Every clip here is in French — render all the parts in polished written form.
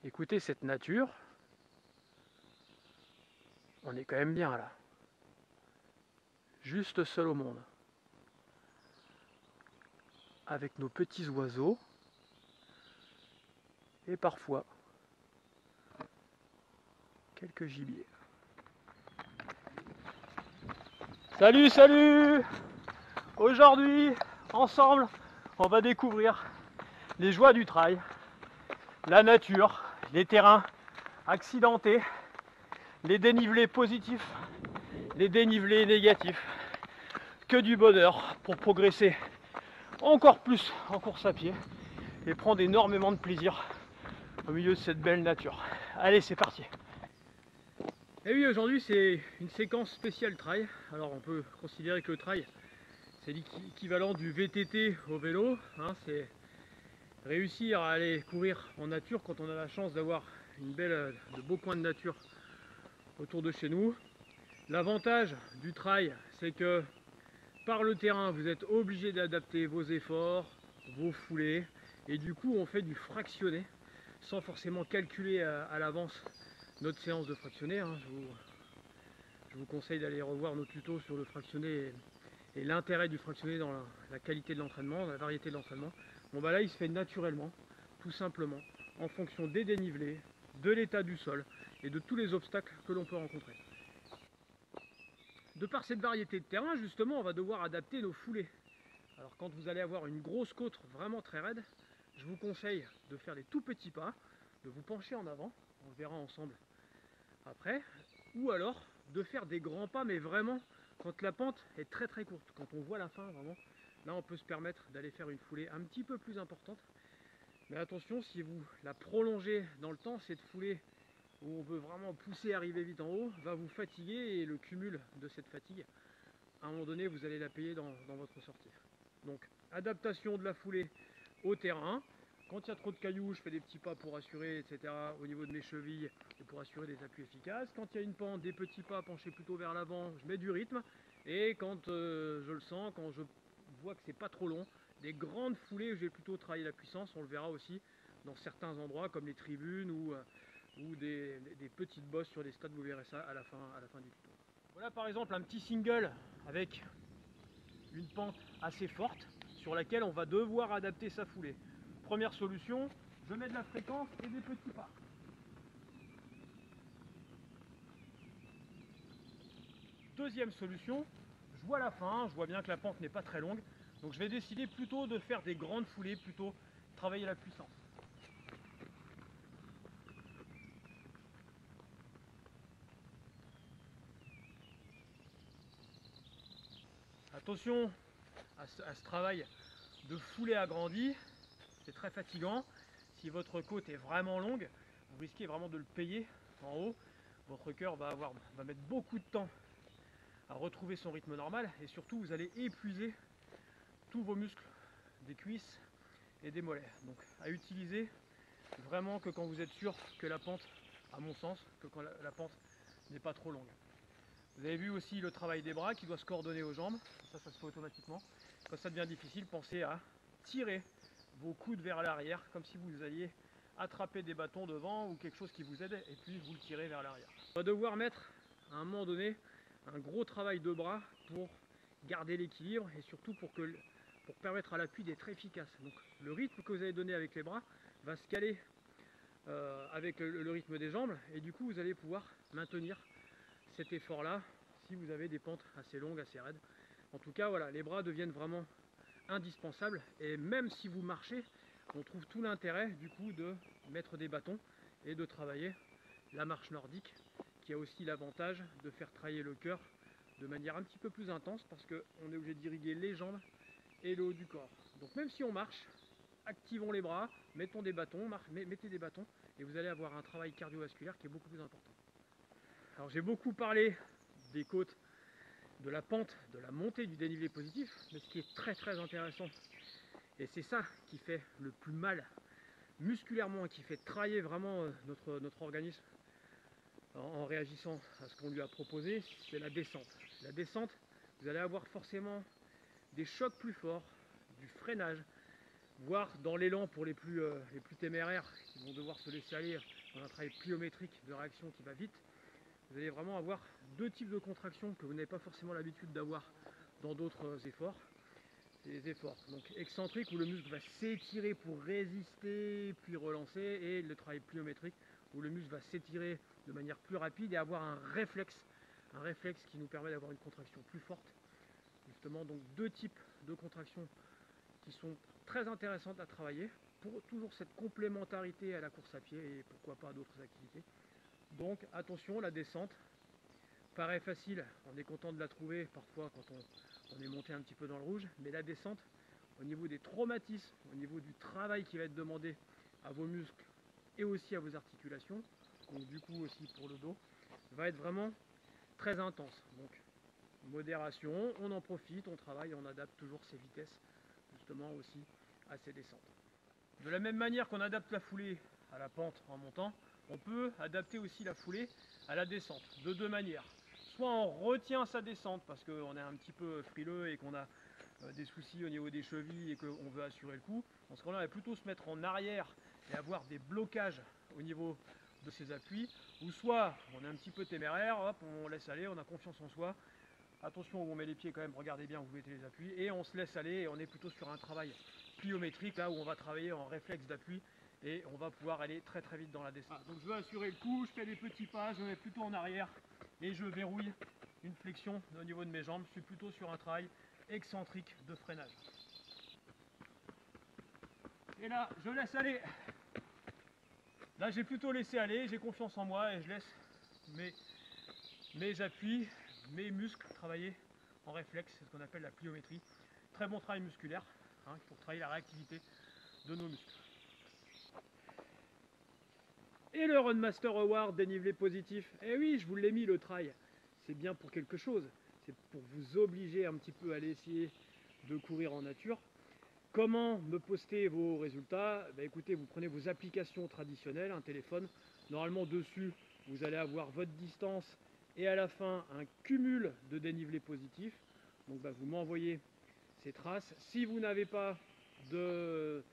Écoutez cette nature, on est quand même bien là, juste seul au monde, avec nos petits oiseaux et parfois quelques gibiers. Salut, salut! Aujourd'hui, ensemble, on va découvrir les joies du trail, la nature, les terrains accidentés, les dénivelés positifs, les dénivelés négatifs. Que du bonheur pour progresser encore plus en course à pied et prendre énormément de plaisir au milieu de cette belle nature. Allez, c'est parti! Et oui, aujourd'hui c'est une séquence spéciale trail. Alors on peut considérer que le trail c'est l'équivalent du VTT au vélo, hein, c'est réussir à aller courir en nature quand on a la chance d'avoir de beaux coins de nature autour de chez nous. L'avantage du trail, c'est que par le terrain, vous êtes obligé d'adapter vos efforts, vos foulées, et du coup on fait du fractionné, sans forcément calculer à l'avance notre séance de fractionné. Hein. Je vous conseille d'aller revoir nos tutos sur le fractionné et l'intérêt du fractionné dans la qualité de l'entraînement, dans la variété de l'entraînement. Bon bah là il se fait naturellement, tout simplement, en fonction des dénivelés, de l'état du sol et de tous les obstacles que l'on peut rencontrer. De par cette variété de terrain, justement, on va devoir adapter nos foulées. Alors quand vous allez avoir une grosse côte vraiment très raide, je vous conseille de faire des tout petits pas, de vous pencher en avant, on le verra ensemble après, ou alors de faire des grands pas, mais vraiment quand la pente est très très courte, quand on voit la fin vraiment, là on peut se permettre d'aller faire une foulée un petit peu plus importante. Mais attention, si vous la prolongez dans le temps, cette foulée où on veut vraiment pousser, arriver vite en haut, va vous fatiguer, et le cumul de cette fatigue, à un moment donné, vous allez la payer dans votre sortie. Donc, adaptation de la foulée au terrain. Quand il y a trop de cailloux, je fais des petits pas pour assurer, etc. au niveau de mes chevilles et pour assurer des appuis efficaces. Quand il y a une pente, des petits pas penchés plutôt vers l'avant, je mets du rythme. Et quand je le sens, quand je vois que c'est pas trop long, des grandes foulées où je vais plutôt travailler la puissance. On le verra aussi dans certains endroits comme les tribunes ou des petites bosses sur les stades. Vous verrez ça à la fin du tuto. Voilà par exemple un petit single avec une pente assez forte sur laquelle on va devoir adapter sa foulée. Première solution, je mets de la fréquence et des petits pas. Deuxième solution, je vois la fin, je vois bien que la pente n'est pas très longue, donc je vais décider plutôt de faire des grandes foulées, plutôt travailler la puissance. Attention à ce travail de foulée agrandie, c'est très fatigant. Si votre côte est vraiment longue, vous risquez vraiment de le payer en haut. Votre cœur va mettre beaucoup de temps à retrouver son rythme normal, et surtout vous allez épuiser tous vos muscles des cuisses et des mollets. Donc à utiliser vraiment que quand vous êtes sûr que la pente, à mon sens, que quand la pente n'est pas trop longue. Vous avez vu aussi le travail des bras qui doit se coordonner aux jambes, ça se fait automatiquement. Quand ça devient difficile, pensez à tirer vos coudes vers l'arrière, comme si vous alliez attraper des bâtons devant ou quelque chose qui vous aide, et puis vous le tirez vers l'arrière. On va devoir mettre à un moment donné un gros travail de bras pour garder l'équilibre et surtout pour permettre à l'appui d'être efficace. Donc le rythme que vous allez donner avec les bras va se caler avec le rythme des jambes, et du coup vous allez pouvoir maintenir cet effort là si vous avez des pentes assez longues, assez raides. En tout cas voilà, les bras deviennent vraiment indispensables, et même si vous marchez, on trouve tout l'intérêt du coup de mettre des bâtons et de travailler la marche nordique, qui a aussi l'avantage de faire travailler le cœur de manière un petit peu plus intense, parce qu'on est obligé d'irriguer les jambes et le haut du corps. Donc même si on marche, activons les bras, mettons des bâtons, mettez des bâtons, et vous allez avoir un travail cardiovasculaire qui est beaucoup plus important. Alors j'ai beaucoup parlé des côtes, de la pente, de la montée du dénivelé positif, mais ce qui est très très intéressant, et c'est ça qui fait le plus mal musculairement, qui fait travailler vraiment notre organisme en réagissant à ce qu'on lui a proposé, c'est la descente. La descente, vous allez avoir forcément des chocs plus forts, du freinage, voire dans l'élan pour les plus téméraires qui vont devoir se laisser aller dans un travail pliométrique de réaction qui va vite. Vous allez vraiment avoir deux types de contractions que vous n'avez pas forcément l'habitude d'avoir dans d'autres efforts. C'est les efforts donc excentriques où le muscle va s'étirer pour résister puis relancer, et le travail pliométrique où le muscle va s'étirer de manière plus rapide et avoir un réflexe qui nous permet d'avoir une contraction plus forte. Justement, donc deux types de contractions qui sont très intéressantes à travailler pour toujours cette complémentarité à la course à pied et pourquoi pas à d'autres activités. Donc attention, la descente paraît facile, on est content de la trouver parfois quand on est monté un petit peu dans le rouge, mais la descente au niveau des traumatismes, au niveau du travail qui va être demandé à vos muscles et aussi à vos articulations, donc du coup aussi pour le dos, va être vraiment très intense. Donc modération, on en profite, on travaille, on adapte toujours ses vitesses justement aussi à ces descentes. De la même manière qu'on adapte la foulée à la pente en montant, on peut adapter aussi la foulée à la descente de deux manières. Soit on retient sa descente parce qu'on est un petit peu frileux et qu'on a des soucis au niveau des chevilles et qu'on veut assurer le coup. Dans ce cas-là, on va plutôt se mettre en arrière et avoir des blocages au niveau de ses appuis. Ou soit on est un petit peu téméraire, hop, on laisse aller, on a confiance en soi. Attention où on met les pieds quand même, regardez bien où vous mettez les appuis. Et on se laisse aller et on est plutôt sur un travail pliométrique, là où on va travailler en réflexe d'appui. Et on va pouvoir aller très très vite dans la descente. Donc je veux assurer le coup, je fais des petits pas, je vais plutôt en arrière et je verrouille une flexion au niveau de mes jambes. Je suis plutôt sur un travail excentrique de freinage. Et là, je laisse aller. Là, j'ai plutôt laissé aller, j'ai confiance en moi et je laisse mes appuis, mes muscles travailler en réflexe, c'est ce qu'on appelle la pliométrie. Très bon travail musculaire pour travailler la réactivité de nos muscles. Et le Runmaster Award dénivelé positif, eh oui, je vous l'ai mis le trail, c'est bien pour quelque chose, c'est pour vous obliger un petit peu à aller essayer de courir en nature. Comment me poster vos résultats? Écoutez, vous prenez vos applications traditionnelles, un téléphone, normalement dessus vous allez avoir votre distance et à la fin un cumul de dénivelé positif. Donc vous m'envoyez ces traces. Si vous n'avez pas de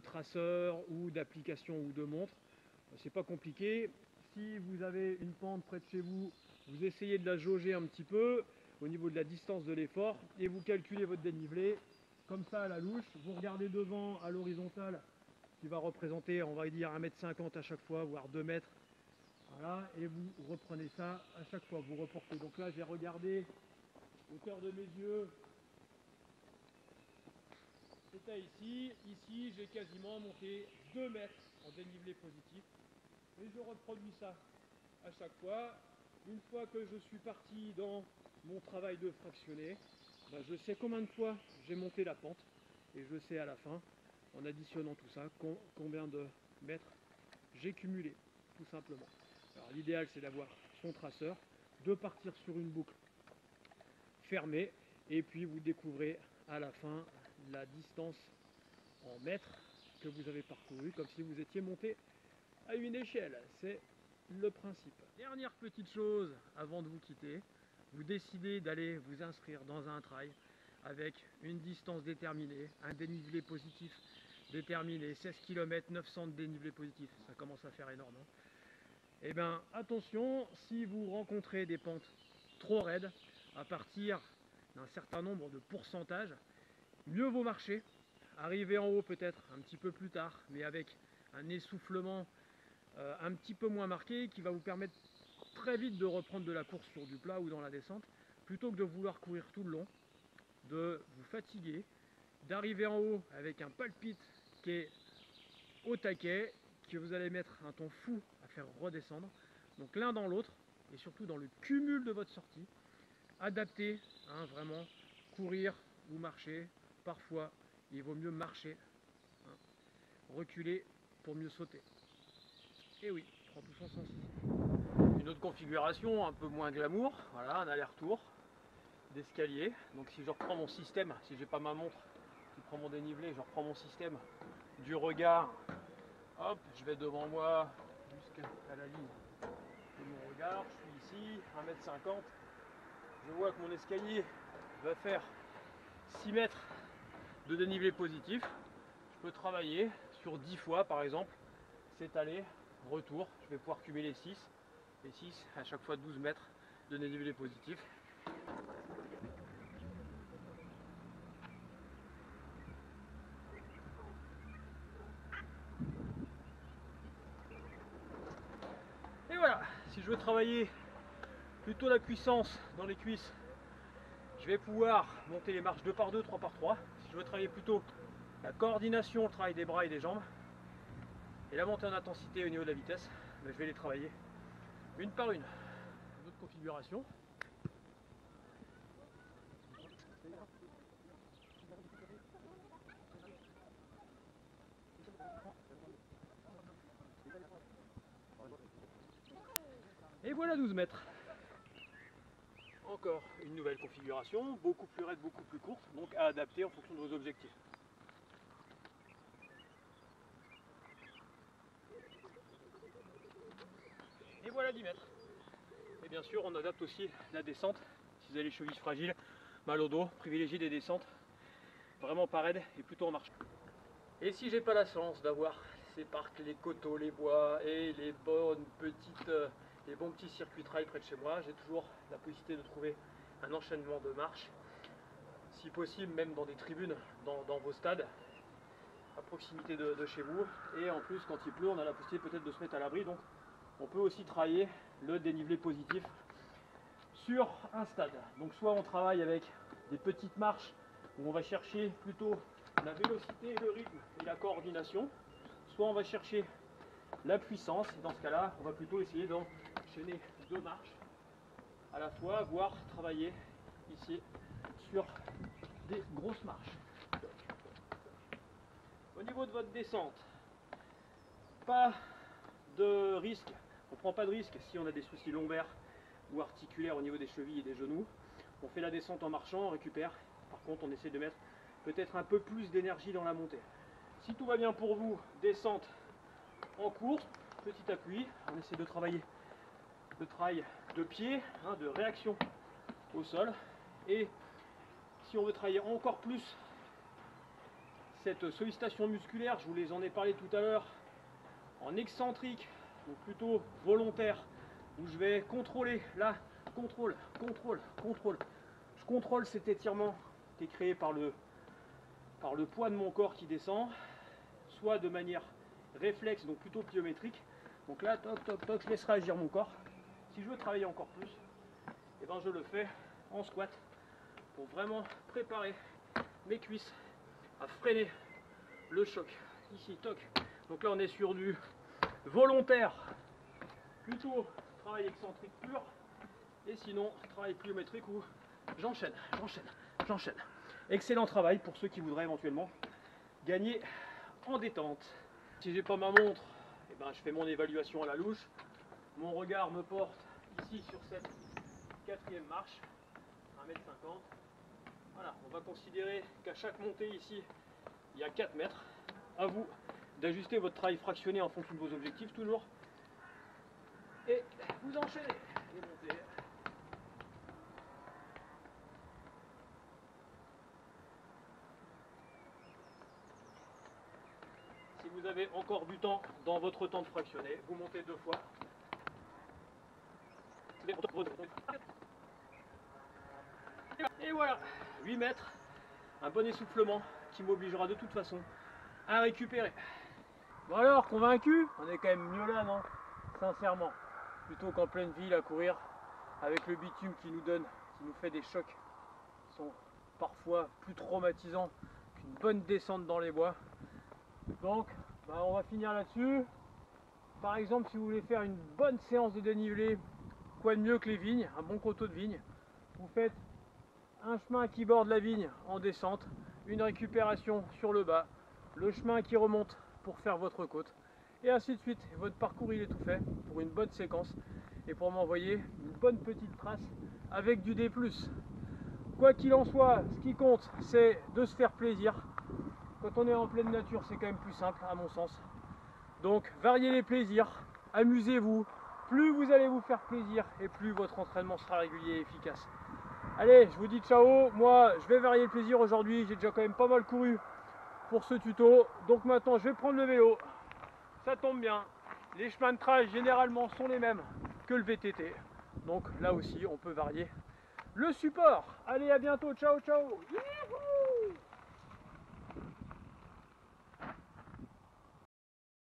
traceur ou d'application ou de montre, c'est pas compliqué. Si vous avez une pente près de chez vous, vous essayez de la jauger un petit peu au niveau de la distance de l'effort et vous calculez votre dénivelé comme ça à la louche. Vous regardez devant à l'horizontale qui va représenter, on va dire 1,50 m à chaque fois, voire 2 mètres. Voilà, et vous reprenez ça à chaque fois, vous reportez. Donc là j'ai regardé hauteur de mes yeux, c'était ici. Ici j'ai quasiment monté 2 mètres en dénivelé positif. Et je reproduis ça à chaque fois. Une fois que je suis parti dans mon travail de fractionné, je sais combien de fois j'ai monté la pente et je sais à la fin, en additionnant tout ça, combien de mètres j'ai cumulé, tout simplement. Alors l'idéal c'est d'avoir son traceur, de partir sur une boucle fermée et puis vous découvrez à la fin la distance en mètres que vous avez parcouru, comme si vous étiez monté à une échelle. C'est le principe. Dernière petite chose avant de vous quitter, vous décidez d'aller vous inscrire dans un trail avec une distance déterminée, un dénivelé positif déterminé, 16 km 900 de dénivelé positif, ça commence à faire énorme. Et bien attention, si vous rencontrez des pentes trop raides, à partir d'un certain nombre de pourcentages, mieux vaut marcher, arriver en haut peut-être un petit peu plus tard, mais avec un essoufflement un petit peu moins marqué qui va vous permettre très vite de reprendre de la course sur du plat ou dans la descente, plutôt que de vouloir courir tout le long, de vous fatiguer, d'arriver en haut avec un palpite qui est au taquet, que vous allez mettre un temps fou à faire redescendre. Donc l'un dans l'autre, et surtout dans le cumul de votre sortie, adaptez, vraiment, courir ou marcher. Parfois, il vaut mieux marcher, reculer pour mieux sauter. Et oui, prends tout son sens ici. Une autre configuration, un peu moins glamour, voilà, un aller-retour d'escalier. Donc si je reprends mon système, si j'ai pas ma montre qui prend mon dénivelé, je reprends mon système du regard Hop, je vais devant moi jusqu'à la ligne de mon regard. Je suis ici, 1,50 m. Je vois que mon escalier va faire 6 mètres de dénivelé positif. Je peux travailler sur 10 fois par exemple. C'est aller, retour. Je vais pouvoir cumuler 6 et 6 à chaque fois 12 mètres de dénivelé positif. Et voilà, si je veux travailler plutôt la puissance dans les cuisses, je vais pouvoir monter les marches 2 par 2, 3 par 3. Si je veux travailler plutôt la coordination, le travail des bras et des jambes, et la montée en intensité au niveau de la vitesse, je vais les travailler une par une. Une autre configuration. Et voilà 12 mètres. Encore une nouvelle configuration, beaucoup plus raide, beaucoup plus courte, donc à adapter en fonction de vos objectifs. Et voilà 10 mètres. Et bien sûr, on adapte aussi la descente. Si vous avez les chevilles fragiles, mal au dos, privilégiez des descentes vraiment pas raides et plutôt en marche. Et si j'ai pas la chance d'avoir ces parcs, les coteaux, les bois et les bons petits circuits trail près de chez moi, j'ai toujours la possibilité de trouver un enchaînement de marches, si possible même dans des tribunes, dans vos stades, à proximité de chez vous. Et en plus, quand il pleut, on a la possibilité peut-être de se mettre à l'abri, donc on peut aussi travailler le dénivelé positif sur un stade. Donc soit on travaille avec des petites marches où on va chercher plutôt la vélocité, le rythme et la coordination, soit on va chercher la puissance, et dans ce cas-là, on va plutôt essayer d'enchaîner 2 marches à la fois, voire travailler ici sur des grosses marches. Au niveau de votre descente, pas de risque, on ne prend pas de risque si on a des soucis lombaires ou articulaires au niveau des chevilles et des genoux. On fait la descente en marchant, on récupère. Par contre, on essaie de mettre peut-être un peu plus d'énergie dans la montée. Si tout va bien pour vous, descente en course, petit appui, on essaie de travailler le travail de pied, de réaction au sol. Et si on veut travailler encore plus cette sollicitation musculaire, je vous en ai parlé tout à l'heure, en excentrique, ou plutôt volontaire, où je vais contrôler, là, contrôle. Je contrôle cet étirement qui est créé par le poids de mon corps qui descend, soit de manière réflexe, donc plutôt pliométrique. Donc là, toc, toc, toc, je laisse réagir mon corps. Si je veux travailler encore plus, et ben je le fais en squat pour vraiment préparer mes cuisses à freiner le choc. Ici, toc. Donc là, on est sur du volontaire, plutôt travail excentrique pur, et sinon travail pliométrique où j'enchaîne. Excellent travail pour ceux qui voudraient éventuellement gagner en détente. Si j'ai pas ma montre, et ben je fais mon évaluation à la louche. Mon regard me porte ici sur cette 4e marche, 1,50 m. Voilà, on va considérer qu'à chaque montée ici, il y a 4 mètres. À vous d'ajuster votre travail fractionné en fonction de vos objectifs toujours. Et vous enchaînez les montées. Si vous avez encore du temps dans votre temps de fractionné, vous montez 2 fois. Et voilà, 8 mètres, un bon essoufflement qui m'obligera de toute façon à récupérer. Bon alors, convaincu? On est quand même mieux là, non? Sincèrement, plutôt qu'en pleine ville à courir avec le bitume qui nous fait des chocs qui sont parfois plus traumatisants qu'une bonne descente dans les bois. Donc, on va finir là-dessus. Par exemple, si vous voulez faire une bonne séance de dénivelé, quoi de mieux que les vignes, un bon coteau de vigne. Vous faites un chemin qui borde la vigne en descente, une récupération sur le bas, le chemin qui remonte pour faire votre côte, et ainsi de suite. Votre parcours il est tout fait pour une bonne séquence et pour m'envoyer une bonne petite trace avec du D+. Quoi qu'il en soit, ce qui compte c'est de se faire plaisir. Quand on est en pleine nature, c'est quand même plus simple à mon sens. Donc variez les plaisirs, amusez-vous. Plus vous allez vous faire plaisir et plus votre entraînement sera régulier et efficace. Allez, je vous dis ciao. Moi, je vais varier le plaisir aujourd'hui. J'ai déjà quand même pas mal couru pour ce tuto. Donc maintenant, je vais prendre le vélo. Ça tombe bien. Les chemins de trail généralement sont les mêmes que le VTT. Donc là aussi, on peut varier le support. Allez, à bientôt. Ciao, ciao. Youhou!